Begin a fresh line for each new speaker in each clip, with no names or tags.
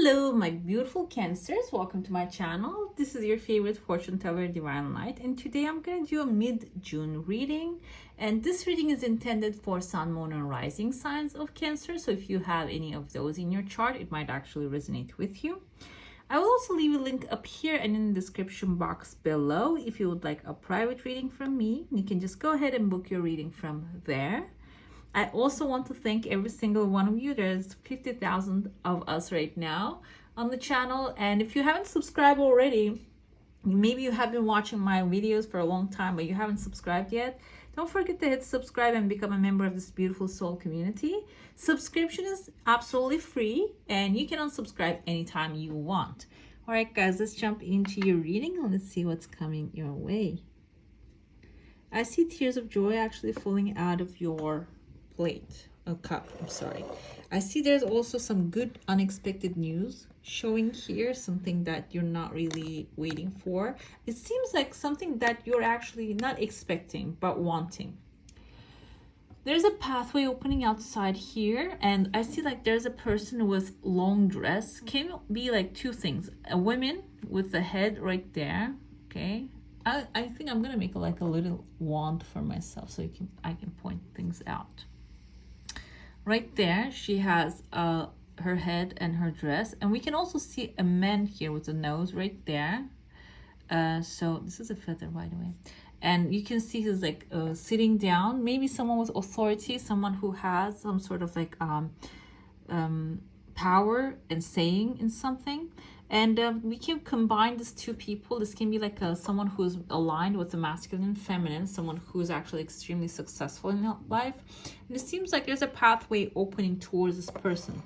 Hello, my beautiful Cancers. Welcome to my channel. This is your favorite fortune teller, Divine Light, and today I'm going to do a mid-June reading. And this reading is intended for Sun, Moon, and Rising signs of Cancer. So if you have any of those in your chart, it might actually resonate with you. I will also leave a link up here and in the description box below. If you would like a private reading from me, you can just go ahead and book your reading from there. I also want to thank every single one of you. There's 50,000 of us right now on the channel. And if you haven't subscribed already, maybe you have been watching my videos for a long time, but you haven't subscribed yet, don't forget to hit subscribe and become a member of this beautiful soul community. Subscription is absolutely free and you can unsubscribe anytime you want. All right, guys, let's jump into your reading and let's see what's coming your way. I see tears of joy actually falling out of your cup. I'm sorry. I see there's also some good unexpected news showing here, something that you're not really waiting for. It seems like something that you're actually not expecting but wanting. There's a pathway opening outside here, and I see like there's a person with long dress. Can be like two things: a woman with the head right there. Okay, I think I'm gonna make like a little wand for myself so I can point things out. Right there, she has her head and her dress. And we can also see a man here with a nose right there. So this is a feather, by the way. And you can see he's like sitting down. Maybe someone with authority, someone who has some sort of like power and saying in something. And we can combine these two people. This can be like someone who's aligned with the masculine and feminine, someone who's actually extremely successful in life. And it seems like there's a pathway opening towards this person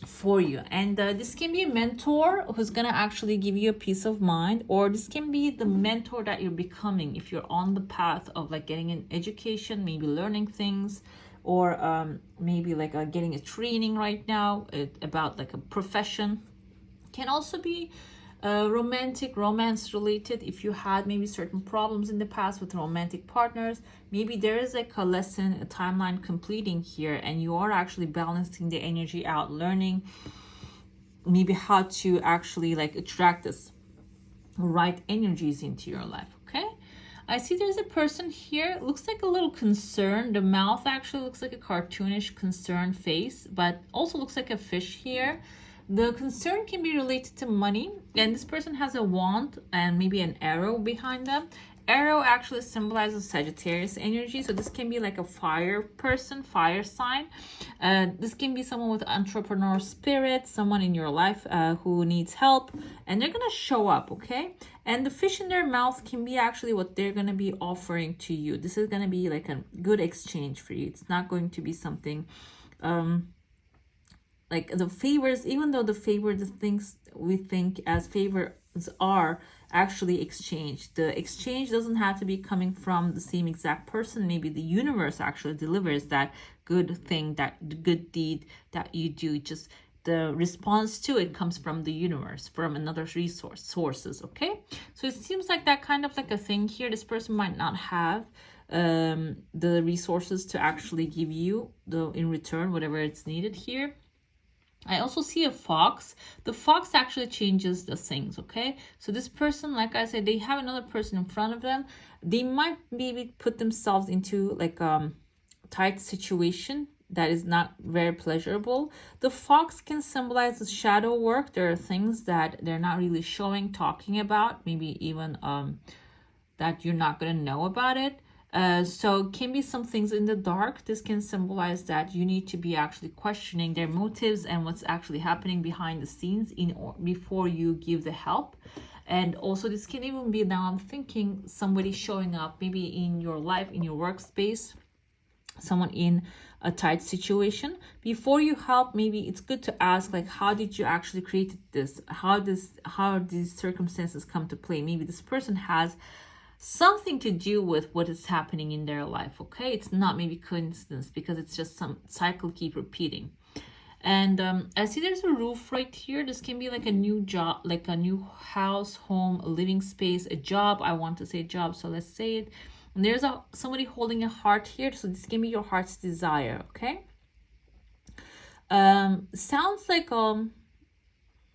for you. And this can be a mentor who's going to actually give you a peace of mind, or this can be the mentor that you're becoming if you're on the path of like getting an education, maybe learning things, or maybe like getting a training right now about like a profession. Can also be romance related. If you had maybe certain problems in the past with romantic partners, maybe there is like a lesson, a timeline completing here, and you are actually balancing the energy out, learning maybe how to actually like attract this right energies into your life. Okay, I see there's a person here, looks like a little concerned. The mouth actually looks like a cartoonish concerned face, but also looks like a fish here. The concern can be related to money, and this person has a wand and maybe an arrow behind them. Arrow actually symbolizes Sagittarius energy, so this can be like a fire person, fire sign. This can be someone with entrepreneur spirit, someone in your life who needs help, and they're gonna show up, okay? And the fish in their mouth can be actually what they're gonna be offering to you. This is gonna be like a good exchange for you. It's not going to be something like the favors, even though the things we think as favors are actually exchanged. The exchange doesn't have to be coming from the same exact person. Maybe the universe actually delivers that good thing, that good deed that you do. Just the response to it comes from the universe, from another sources, okay? So it seems like that kind of like a thing here. This person might not have the resources to actually give you in return whatever it's needed here. I also see a fox. The fox actually changes the things, okay? So this person, like I said, they have another person in front of them. They might maybe put themselves into like a tight situation that is not very pleasurable. The fox can symbolize the shadow work. There are things that they're not really showing, talking about, maybe even that you're not going to know about it. So it can be some things in the dark. This can symbolize that you need to be actually questioning their motives and what's actually happening behind the scenes before you give the help. And also this can even be, now I'm thinking, somebody showing up maybe in your life, in your workspace, someone in a tight situation. Before you help, maybe it's good to ask, like, how did you actually create this? How these circumstances come to play? Maybe this person has something to do with what is happening in their life, okay? It's not maybe coincidence, because it's just some cycle keep repeating. And I see there's a roof right here. This can be like a new job, like a new house, home, a living space, a job. I want to say job, so let's say it. And there's somebody holding a heart here, so this can be your heart's desire, okay? Sounds like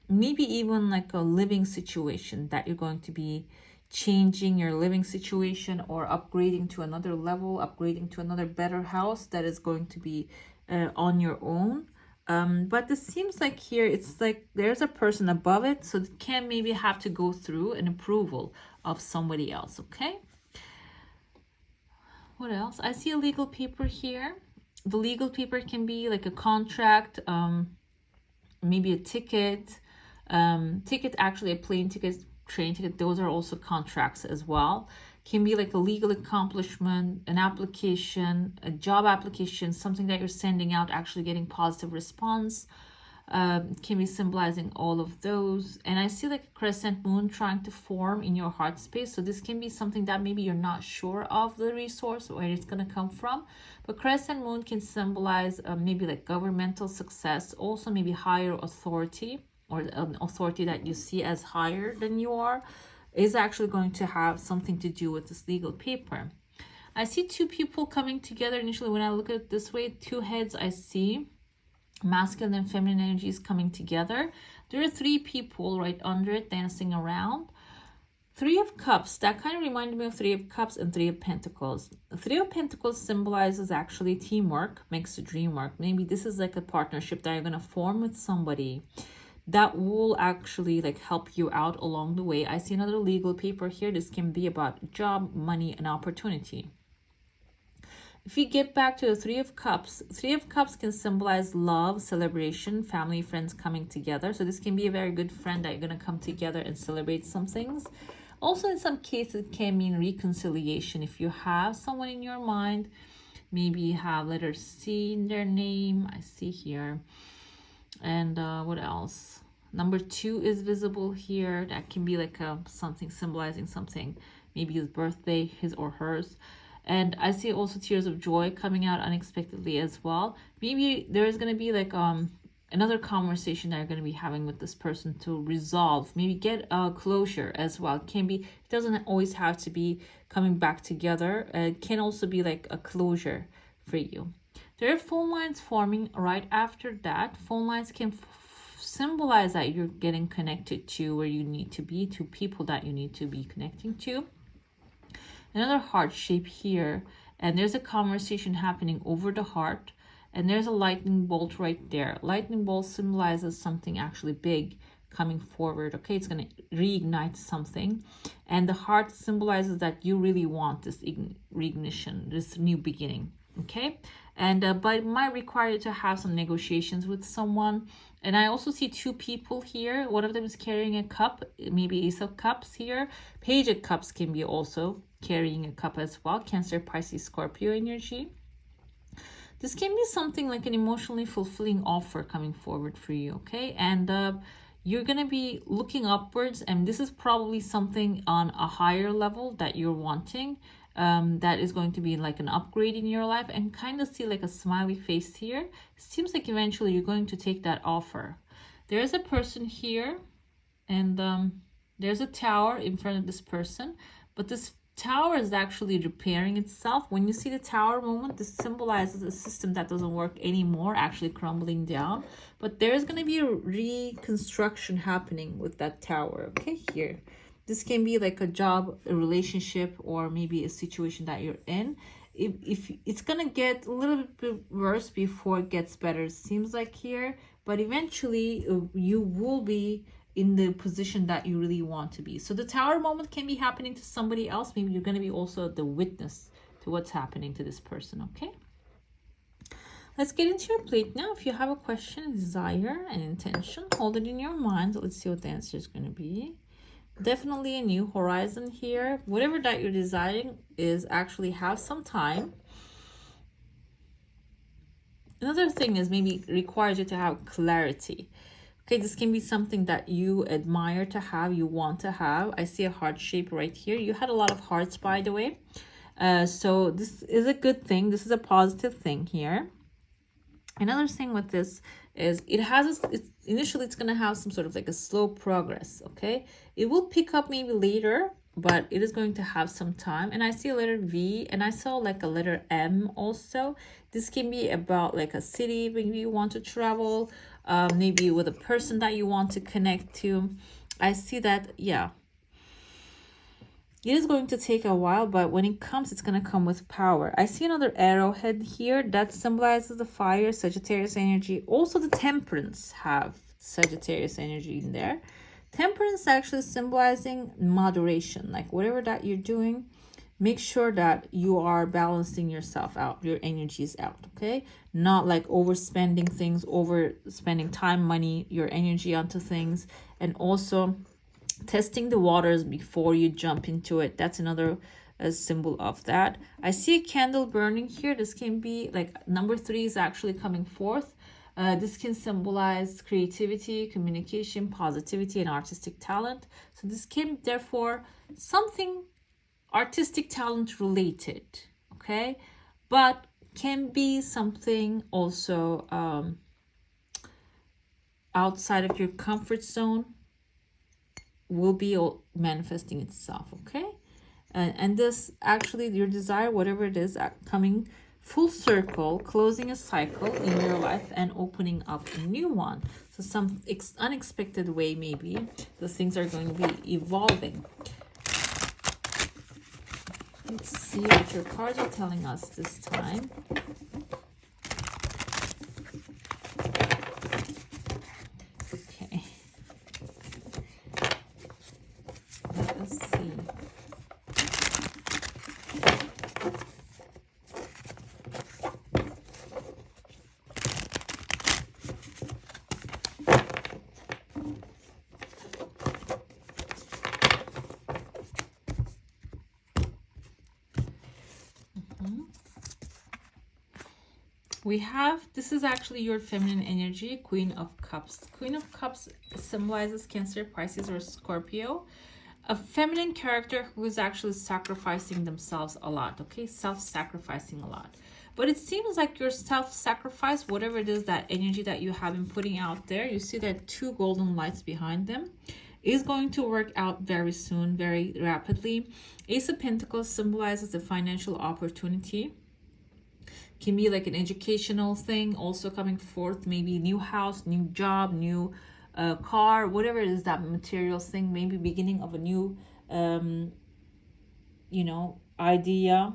maybe even like a living situation that you're going to be changing your living situation or upgrading to another level, upgrading to another better house that is going to be on your own. But it seems like here it's like there's a person above it, so it can maybe have to go through an approval of somebody else. Okay, what else? I see a legal paper here. The legal paper can be like a contract, maybe a ticket, actually a plane ticket, train ticket. Those are also contracts as well. Can be like a legal accomplishment, an application, a job application, something that you're sending out, actually getting positive response. Can be symbolizing all of those. And I see like a crescent moon trying to form in your heart space. So this can be something that maybe you're not sure of the resource, where it's going to come from. But crescent moon can symbolize maybe like governmental success, also maybe higher authority, or an authority that you see as higher than you are, is actually going to have something to do with this legal paper. I see two people coming together. Initially, when I look at it this way, two heads, I see masculine and feminine energies coming together. There are three people right under it dancing around. Three of Cups, that kind of reminded me of Three of Cups and Three of Pentacles. Three of Pentacles symbolizes actually teamwork, makes the dream work. Maybe this is like a partnership that you're going to form with somebody that will actually like help you out along the way. I see another legal paper here. This can be about job, money, and opportunity. If you get back to the Three of Cups can symbolize love, celebration, family, friends coming together. So this can be a very good friend that you're going to come together and celebrate some things. Also, in some cases, it can mean reconciliation. If you have someone in your mind, maybe you have letter C in their name, I see here. And what else? Number 2 is visible here. That can be like something symbolizing something, maybe his birthday, his or hers. And I see also tears of joy coming out unexpectedly as well. Maybe there's going to be like another conversation that you're going to be having with this person to resolve, maybe get a closure as well. It can be, it doesn't always have to be coming back together. It can also be like a closure for you. There are phone lines forming right after that. Phone lines can symbolize that you're getting connected to where you need to be, to people that you need to be connecting to. Another heart shape here, and there's a conversation happening over the heart, and there's a lightning bolt right there. Lightning bolt symbolizes something actually big coming forward. Okay, it's going to reignite something, and the heart symbolizes that you really want this reignition, this new beginning. Okay, and but it might require you to have some negotiations with someone. And I also see two people here. One of them is carrying a cup, maybe Ace of Cups here. Page of Cups can be also carrying a cup as well. Cancer, Pisces, Scorpio energy. This can be something like an emotionally fulfilling offer coming forward for you. Okay, and you're going to be looking upwards, and this is probably something on a higher level that you're wanting. That is going to be like an upgrade in your life, and kind of see like a smiley face here. Seems like eventually you're going to take that offer. There's a person here, and there's a tower in front of this person, but this tower is actually repairing itself. When you see the tower moment, this symbolizes a system that doesn't work anymore, actually crumbling down. But there's going to be a reconstruction happening with that tower. Okay, here. This can be like a job, a relationship, or maybe a situation that you're in. If it's going to get a little bit worse before it gets better, it seems like here. But eventually, you will be in the position that you really want to be. So the tower moment can be happening to somebody else. Maybe you're going to be also the witness to what's happening to this person, okay? Let's get into your plate now. If you have a question, desire, and intention, hold it in your mind. Let's see what the answer is going to be. Definitely a new horizon here. Whatever that you're desiring is actually have some time. Another thing is maybe requires you to have clarity. Okay, this can be something that you admire to have, you want to have. I see a heart shape right here. You had a lot of hearts, by the way. So this is a good thing. This is a positive thing here. Another thing with this is initially it's going to have some sort of like a slow progress, okay? It will pick up maybe later, but it is going to have some time. And I see a letter V, and I saw like a letter M also. This can be about like a city, maybe you want to travel. maybe with a person that you want to connect to. I see that, yeah, it is going to take a while, but when it comes, it's going to come with power. I see another arrowhead here that symbolizes the fire, Sagittarius energy. Also, the Temperance have Sagittarius energy in there. Temperance actually symbolizing moderation, like whatever that you're doing, make sure that you are balancing yourself out, your energies out, okay? Not like overspending things, overspending time, money, your energy onto things, and also testing the waters before you jump into it. That's another symbol of that. I see a candle burning here. This can be like number 3 is actually coming forth. This can symbolize creativity, communication, positivity, and artistic talent. So this can therefore something artistic talent related, okay? But can be something also outside of your comfort zone, will be manifesting itself, okay? And this actually, your desire, whatever it is, coming full circle, closing a cycle in your life and opening up a new one. So some unexpected way, maybe those things are going to be evolving. Let's see what your cards are telling us this time. Okay. Let us see. We have, this is actually your feminine energy, Queen of Cups. Queen of Cups symbolizes Cancer, Pisces, or Scorpio. A feminine character who is actually sacrificing themselves a lot, okay? Self-sacrificing a lot. But it seems like your self-sacrifice, whatever it is, that energy that you have been putting out there, you see that 2 golden lights behind them, is going to work out very soon, very rapidly. Ace of Pentacles symbolizes the financial opportunity. Can be like an educational thing also coming forth, maybe new house, new job, new car, whatever it is, that material thing, maybe beginning of a new you know, idea,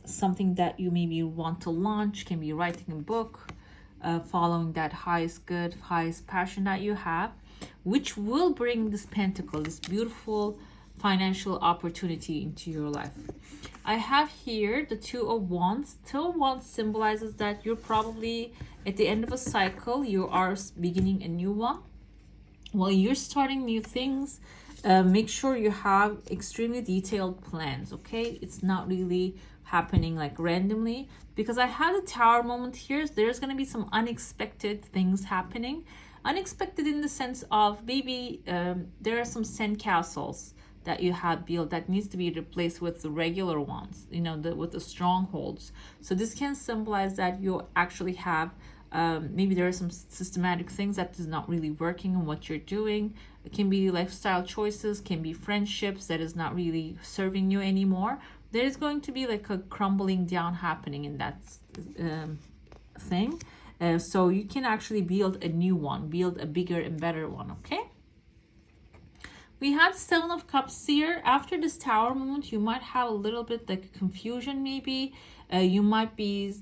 something that you maybe want to launch. Can be writing a book, following that highest good, highest passion that you have, which will bring this pentacle, this beautiful financial opportunity into your life. I have here the 2 of Wands. 2 of Wands symbolizes that you're probably at the end of a cycle. You are beginning a new one. While you're starting new things, make sure you have extremely detailed plans, okay? It's not really happening like randomly, because I had a Tower moment here. There's going to be some unexpected things happening. Unexpected in the sense of maybe there are some sandcastles that you have built that needs to be replaced with the regular ones, you know, with the strongholds. So this can symbolize that you actually have maybe there are some systematic things that is not really working in what you're doing. It can be lifestyle choices, can be friendships that is not really serving you anymore. There is going to be like a crumbling down happening in that thing. So you can actually build a new one, build a bigger and better one, okay? We have 7 of Cups here. After this Tower moment, you might have a little bit like confusion maybe. You might be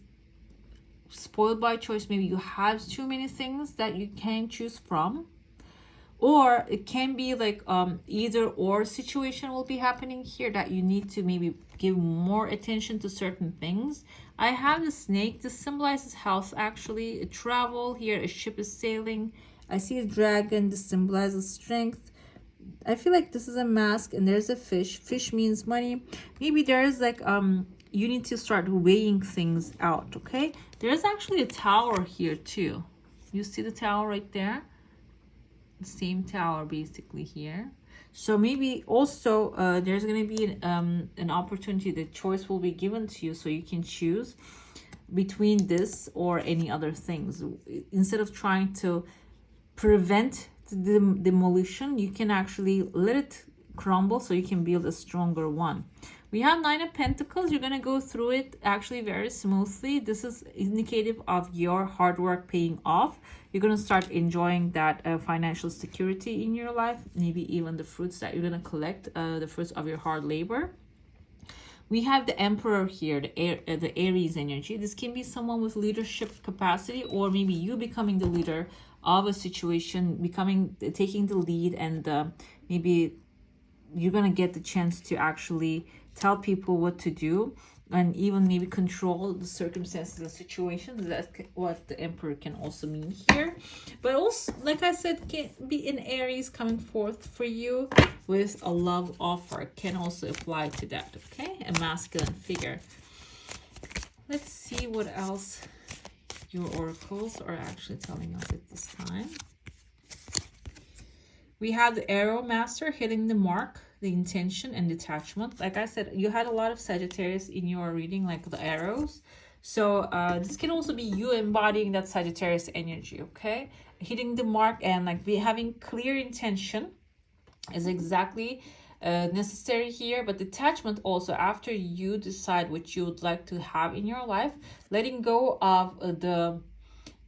spoiled by choice. Maybe you have too many things that you can choose from. Or it can be like either or situation will be happening here that you need to maybe give more attention to certain things. I have the snake. This symbolizes health actually. A travel here, a ship is sailing. I see a dragon. This symbolizes strength. I feel like this is a mask and there's a fish. Fish means money. Maybe there's like you need to start weighing things out, okay? There's actually a tower here too. You see the tower right there? The same tower basically here. So maybe also there's going to be an opportunity. The choice will be given to you, so you can choose between this or any other things. Instead of trying to prevent the demolition, you can actually let it crumble so you can build a stronger one. We have Nine of Pentacles. You're going to go through it actually very smoothly. This is indicative of your hard work paying off. You're going to start enjoying that financial security in your life, maybe even the fruits that you're going to collect, the fruits of your hard labor. We have the Emperor here, the Aries energy. This can be someone with leadership capacity, or maybe you becoming the leader of a situation, taking the lead, and maybe you're going to get the chance to actually tell people what to do, and even maybe control the circumstances and situations. That's what the Emperor can also mean here. But also, like I said, can be in Aries coming forth for you with a love offer. Can also apply to that, okay? A masculine figure. Let's see what else your oracles are actually telling us at this time. We have the Arrow Master, hitting the mark, the intention and detachment. Like I said, you had a lot of Sagittarius in your reading, like the arrows. So this can also be you embodying that Sagittarius energy, okay? Hitting the mark and like having clear intention is exactly necessary here. But detachment also, after you decide what you would like to have in your life, letting go of the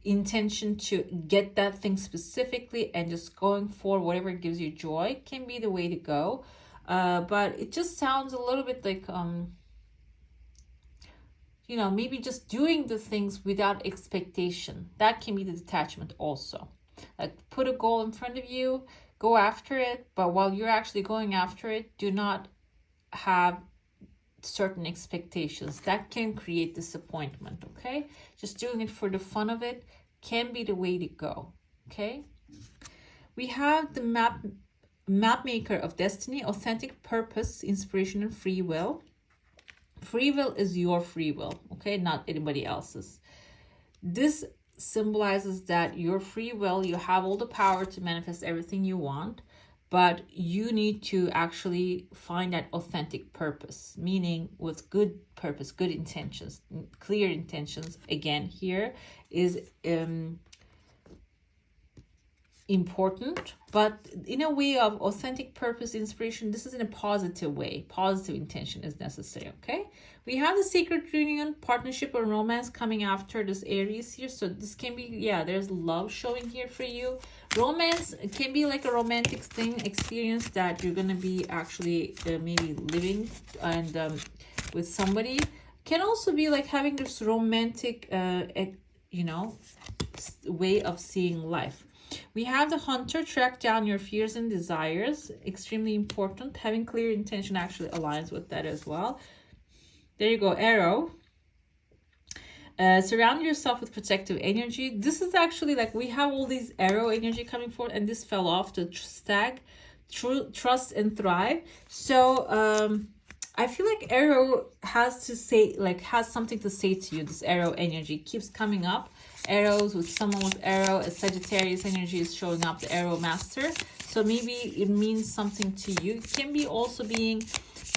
intention to get that thing specifically and just going for whatever gives you joy can be the way to go. But it just sounds a little bit like you know, maybe just doing the things without expectation. That can be the detachment also. Like, put a goal in front of you, go after it, but while you're actually going after it, do not have certain expectations. That can create disappointment, okay? Just doing it for the fun of it can be the way to go, okay? We have the map maker of destiny, authentic purpose, inspiration, and free will. Free will is your free will, okay? Not anybody else's. This symbolizes that your free will, you have all the power to manifest everything you want, but you need to actually find that authentic purpose, meaning with good purpose, good intentions, clear intentions. Again, here is important, but in a way of authentic purpose, inspiration. This is in a positive way. Positive intention is necessary, okay? We have the sacred union, partnership, or romance coming after this Aries here. So this can be, yeah, there's love showing here for you. Romance can be like a romantic thing, experience that you're gonna be actually maybe living and with somebody. Can also be like having this romantic you know, way of seeing life. We have the hunter, track down your fears and desires. Extremely important. Having clear intention actually aligns with that as well. There you go, arrow. Surround yourself with protective energy. This is actually like we have all these arrow energy coming forward, and this fell off the stag, trust and thrive. So I feel like arrow has to say, like, has something to say to you. This arrow energy keeps coming up. Arrows with someone with arrow, a Sagittarius energy is showing up, the arrow master. So maybe it means something to you. It can be also being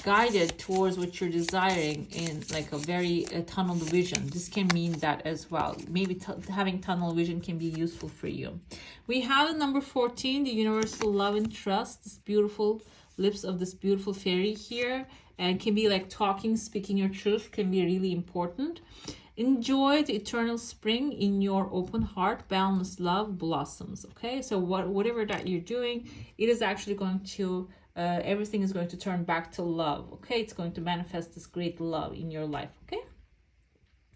guided towards what you're desiring in like a very tunnel vision. This can mean that as well. Maybe having tunnel vision can be useful for you. We have number 14, the universal love and trust. This beautiful lips of this beautiful fairy here, and can be like talking, speaking your truth can be really important. Enjoy the eternal spring in your open heart. Boundless love blossoms. Okay, so whatever that you're doing, it is actually going to everything is going to turn back to love. Okay, it's going to manifest this great love in your life. Okay,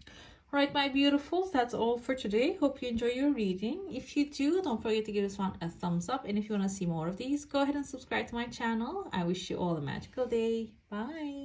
all right, my beautifuls, that's all for today. Hope you enjoy your reading. If you do, don't forget to give this one a thumbs up, and if you want to see more of these, go ahead and subscribe to my channel. I wish you all a magical day. Bye.